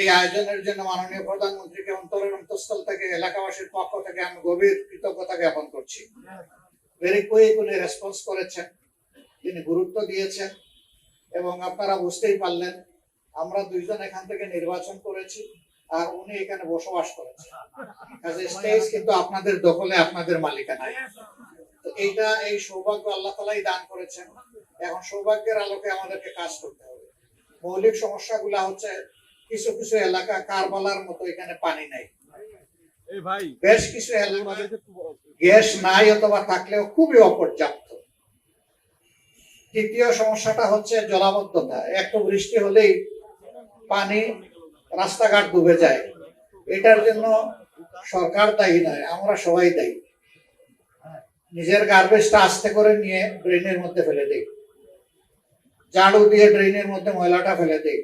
এই আয়োজনের জন্য মাননীয় প্রধানমন্ত্রীকে অন্তরের অন্তঃস্থল থেকে এলাকাবাসীর পক্ষ থেকে আমি গভীর কৃতজ্ঞতা জ্ঞাপন করছি। ভেরি কুইক উনি রেসপন্স করেছেন, তিনি গুরুত্ব দিয়েছেন এবং আপনারা বুঝতেই পারলেন আমরা দুইজন এখান থেকে নির্বাচন করেছি আর উনি এখানে বসবাস করেছেন। স্টেজ কিন্তু আপনাদের দখলে, আপনাদের মালিকানায়। তো এইটা এই সৌভাগ্য আল্লাহ তাআলাই দান করেছেন। এখন সৌভাগ্যের আলোকে আমাদেরকে কাজ করতে হবে। মৌলিক সমস্যাগুলা হচ্ছে কিছু কিছু এলাকা কারবালার মতো এখানে পানি নাই, বেশ কিছু এলাকা গ্যাস নাই অথবা থাকলেও খুবই অপর্যাপ্ত। তৃতীয় সমস্যাটা হচ্ছে জলাবদ্ধতা, একটু বৃষ্টি হলেই পানি রাস্তাঘাট ডুবে যায়। এটার জন্য সরকার দায়ী নয়, আমরা সবাই দায়ী। নিজের গার্বেজটা আস্তে করে নিয়ে ড্রেনের মধ্যে ফেলে দেই, ঝাড়ু দিয়ে ড্রেনের মধ্যে ময়লাটা ফেলে দেই।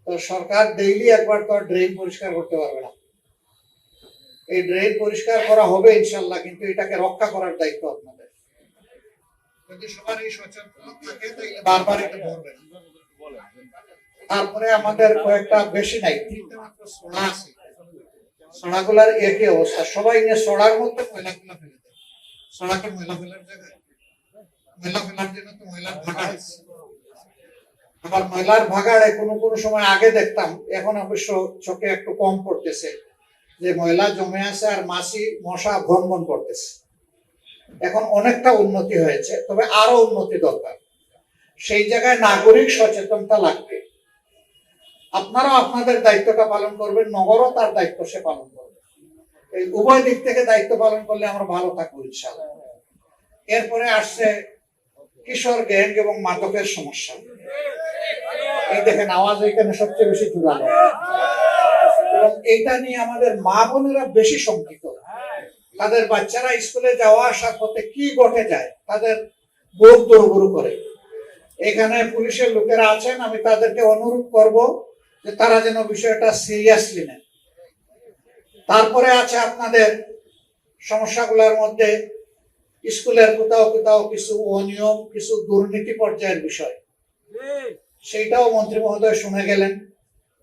তো সরকার ডেইলি একবার তো ড্রেন পরিষ্কার করতে পারবে না। এই ড্রেন পরিষ্কার করা হবে ইনশাল্লাহ, কিন্তু এটাকে রক্ষা করার দায়িত্ব আপনাদের। যদি সবার এই সচেতনতা থাকে তাহলে বারবার এটা করবেন। তারপরে আমাদের কয়েকটা বেশি নাই, তিনটা মাত্র সোড়া আছে। সোড়াগুলার একই অবস্থা, সবাই নিয়ে সোড়ার মধ্যে ময়লাগুলা ফেলে দেয়। সোড়াকে ময়লা ফেলার জায়গায় ময়লা ফেলার জন্য তো ময়লার ভাগাড় আছে। আবার ময়লার ভাগাড়ে কোনো কোনো সময় আগে দেখতাম, এখন অবশ্য চোখে একটু কম পড়তেছে, যে ময়লা জমে আছে আর মাছি মশা ভনভন করতেছে। এখন অনেকটা উন্নতি হয়েছে, তবে আরো উন্নতি দরকার। সেই জায়গায় নাগরিক সচেতনতা লাগবে। আপনারাও আপনাদের দায়িত্বটা পালন করবেন, নগরও তার দায়িত্ব সে পালন করবে। এই উভয় দিক থেকে দায়িত্ব পালন করলে আমরা ভালো থাকবো ইনশাআল্লাহ। এরপরে আসছে কিশোর গ্যাং এবং মাদকের সমস্যা। এই দেখেন আওয়াজ এখানে সবচেয়ে বেশি জোরালো, এবং এইটা নিয়ে আমাদের মা বোনেরা বেশি শঙ্কিত। তাদের বাচ্চারা স্কুলে যাওয়া আসার পথে কি ঘটে যায়, তাদের বোধ দৌড় করে। এখানে পুলিশের লোকেরা আছেন, আমি তাদেরকে অনুরোধ করব যে তারা যেন বিষয়টা সিরিয়াসলি নেন। তারপরে আছে আপনাদের সমস্যাগুলোর মধ্যে স্কুলের কোথাও কোথাও কিছু অনিয়ম, কিছু দুর্নীতি পর্যায়ের বিষয়, সেইটাও মন্ত্রী মহোদয় শুনে গেলেন।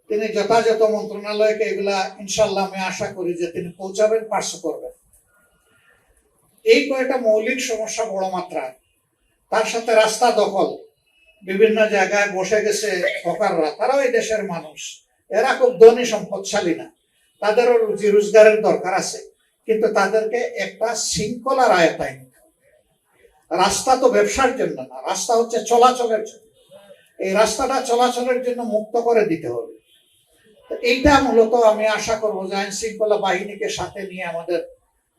তিনি যথাযথ মন্ত্রণালয়কে এগুলা ইনশাল্লাহ আমি আশা করি যে তিনি পৌঁছাবেন, পার্শ্ব করবেন। এই কয়েকটা মৌলিক সমস্যা বড় মাত্রায়। তার সাথে রাস্তা দখল, বিভিন্ন জায়গায় বসে গেছে হকাররা, তারাও এই দেশের মানুষ, এরা খুব ধনী সম্পদশালী না, তাদেরও রুজি রোজগারের দরকার আছে, কিন্তু তাদেরকে একটা শৃঙ্খলার আয়তায় নিতে হবে। রাস্তা তো ব্যবসার জন্য না, রাস্তা হচ্ছে চলাচলের জন্য। এই রাস্তাটা চলাচলের জন্য মুক্ত করে দিতে হবে। এইটা মূলত আমি আশা করবো যে আইন শৃঙ্খলা বাহিনীকে সাথে নিয়ে আমাদের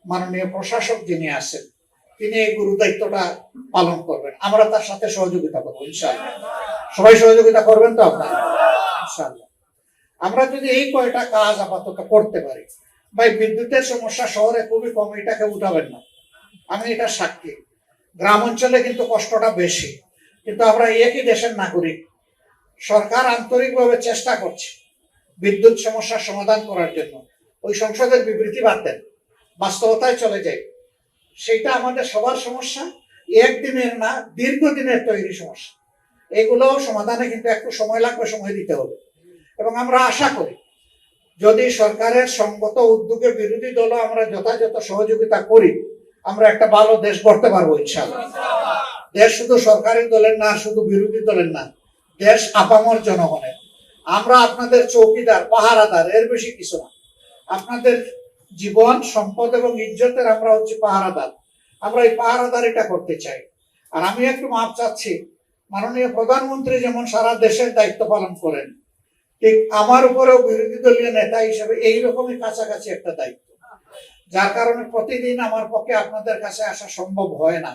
মাননীয় প্রশাসক যিনি আছেন তিনি এই গুরু দায়িত্বটা পালন করবেন। আমরা তার সাথে সহযোগিতা করবো ইনশাআল্লাহ। সবাই সহযোগিতা করবেন তো আপনারা ইনশাআল্লাহ। আমরা যদি এই কয়টা কাজ আপাতত করতে পারি, ভাই বিদ্যুতের সমস্যা শহরে খুবই কম, এটাকে উঠাবেন না, আমি এটা সাক্ষী। গ্রাম অঞ্চলে কিন্তু কষ্টটা বেশি, কিন্তু আমরা একই দেশের নাগরিক। সরকার আন্তরিকভাবে চেষ্টা করছে বিদ্যুৎ সমস্যার সমাধান করার জন্য। ওই সংসদের বিবৃতি বাদ দেন, বাস্তবতায় চলে যায়। সেটা আমাদের সবার সমস্যা, একদিনের না দীর্ঘদিনের তৈরি সমস্যা। এগুলো সমাধানে কিন্তু একটু সময় লাগবে, সময় দিতে হবে। এবং আমরা আশা করি যদি সরকারের সঙ্গত উদ্যোগে বিরোধী দলও আমরা যথাযথ সহযোগিতা করি, আমরা একটা ভালো দেশ গড়তে পারবো ইনশাআল্লাহ। দেশ শুধু সরকারি দলের না, শুধু বিরোধী দলের না, দেশ আপামর জনগণের। আমরা আপনাদের চৌকিদার, পাহারাদার, এর বেশি কিছু না। আপনাদের জীবন, সম্পদ এবং ইজ্জতের আমরা হচ্ছে পাহারাদার। আমরা এই পাহারাদারিটা করতে চাই। আর আমি একটু মাপ চাচ্ছি, মাননীয় প্রধানমন্ত্রী যেমন সারা দেশের দায়িত্ব পালন করেন, ঠিক আমার উপরেও বিরোধী দলীয় নেতা হিসেবে এইরকমই কাছাকাছি একটা দায়িত্ব, যার কারণে প্রতিদিন আমার পক্ষে আপনাদের কাছে আসা সম্ভব হয় না।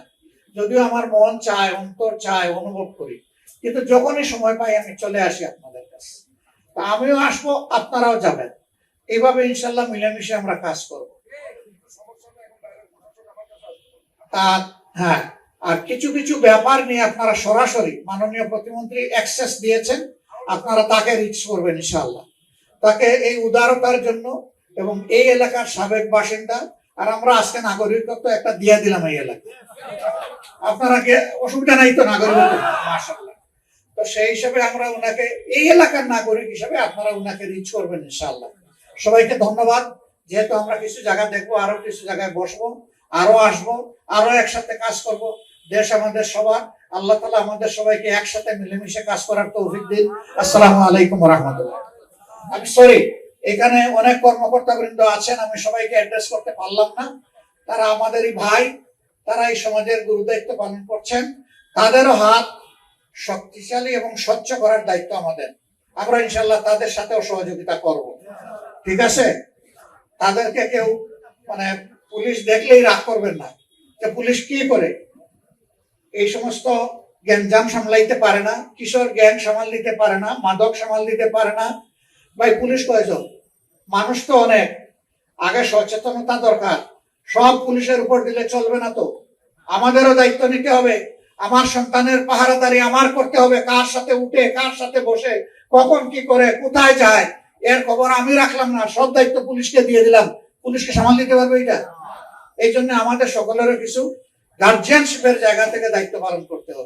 যদিও আমার মন চায়, অন্তর চায়, অনুভব করি, কিন্তু যখনই সময় পাই আমি চলে আসি আপনাদের কাছে। তা আমিও আসবো, আপনারাও যাবেন। এইভাবে ইনশাল্লাহ মিলেমিশে আমরা কাজ করব। হ্যাঁ, আর কিছু কিছু ব্যাপার নিয়ে আপনারা সরাসরি মাননীয় প্রতিমন্ত্রী অ্যাক্সেস দিয়েছেন, আপনারা তাকে রিচ করবেন ইনশাআল্লাহ। তাকে এই উদারতার জন্য, এবং এই এলাকার সাবেক বাসিন্দা, আর আমরা আজকে নাগরিকত্ব একটা দিয়ে দিলাম এই এলাকায়। আপনারা অসুবিধা নাই তো নাগরিকত্ব? মাশাআল্লাহ। তো সেই হিসাবে আমরা ওনাকে এই এলাকার নাগরিক হিসাবে আপনারা ওনাকে রিচ করবেন ইনশাআল্লাহ। সবাইকে ধন্যবাদ। যেহেতু আমরা কিছু জায়গা দেখবো, আরো কিছু জায়গায় বসবো, আরো আসবো, আরো একসাথে কাজ করব। দেশ আমাদের সবার, আল্লাহ তাআলা আমাদের সবাইকে একসাথে মিলেমিশে কাজ করার তৌফিক দিন। আসসালামু আলাইকুম ওয়া রাহমাতুল্লাহ। আমি সরি, এখানে অনেক কর্মকর্তা বৃন্দ আছেন, আমি সবাইকে অ্যাড্রেস করতে পারলাম না। তারা আমাদেরই ভাই, তারা এই সমাজের গুরুদায়িত্ব পালন করছেন। তাদেরও হাত শক্তিশালী এবং স্বচ্ছ করার দায়িত্ব আমাদের। আমরা ইনশাল্লাহ তাদের সাথেও সহযোগিতা করব। ঠিক আছে? তাদেরকে কেউ মানে পুলিশ দেখলেই রাগ করবেন না যে পুলিশ কি করে, এই সমস্ত গ্যাঞ্জাম সামলাইতে পারে না, কিশোর গ্যাং সামাল দিতে পারে না, মাদক সামাল দিতে পারে না। ভাই পুলিশ কয়জন? মানুষ তো অনেক। আগে সচেতনতা দরকার। সব পুলিশের উপর দিলে চলবে না তো, আমাদেরও দায়িত্ব নিতে হবে। আমার সন্তানের পাহারাদারি আমার করতে হবে। কার সাথে উঠে, কার সাথে বসে, কখন কি করে, কোথায় যায়, এর খবর আমি রাখলাম না, সব দায়িত্ব পুলিশকে দিয়ে দিলাম। পুলিশকে সামাল দিতে পারবে এটা? এই জন্য আমাদের সকলেরও কিছু গার্জিয়ানশিপের জায়গা থেকে দায়িত্ব পালন করতে হবে।